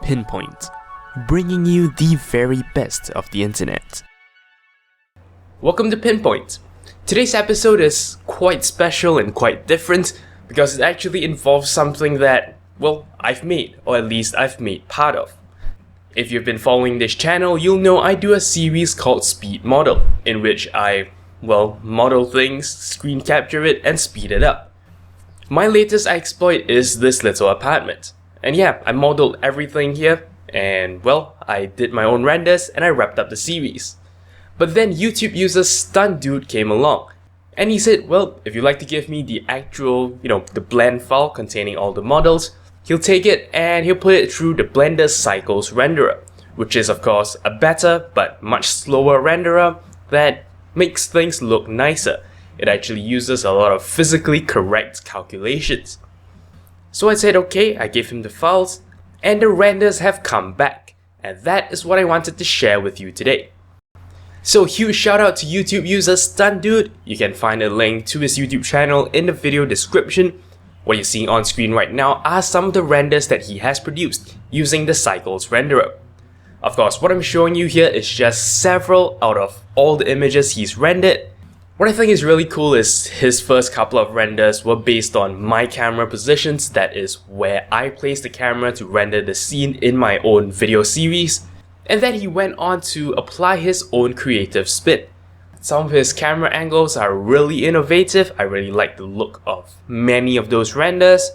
Pinpoint, bringing you the very best of the internet. Welcome to Pinpoint. Today's episode is quite special and quite different because it actually involves something that, well, I've made, or at least I've made part of. If you've been following this channel, you'll know I do a series called Speed Model, in which I, model things, screen capture it, and speed it up. My latest exploit is this little apartment. And yeah, I modeled everything here, and I did my own renders and I wrapped up the series. But then YouTube user Stuntddude came along, and he said, if you'd like to give me the actual, the blend file containing all the models, he'll take it and he'll put it through the Blender Cycles renderer, which is of course a better but much slower renderer that makes things look nicer. It actually uses a lot of physically correct calculations. So I said okay, I gave him the files, and the renders have come back, and that is what I wanted to share with you today. So huge shout out to YouTube user Stuntddude. You can find a link to his YouTube channel in the video description. What you're seeing on screen right now are some of the renders that he has produced using the Cycles renderer. Of course, what I'm showing you here is just several out of all the images he's rendered. What I think is really cool is his first couple of renders were based on my camera positions, that is where I place the camera to render the scene in my own video series, and then he went on to apply his own creative spin. Some of his camera angles are really innovative. I really like the look of many of those renders.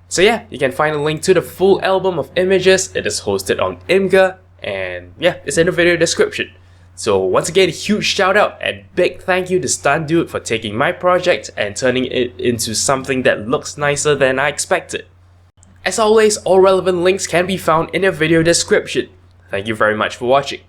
So yeah, you can find a link to the full album of images. It is hosted on Imgur, and yeah, it's in the video description. So once again, huge shout out and big thank you to Stuntddude for taking my project and turning it into something that looks nicer than I expected. As always, all relevant links can be found in the video description. Thank you very much for watching.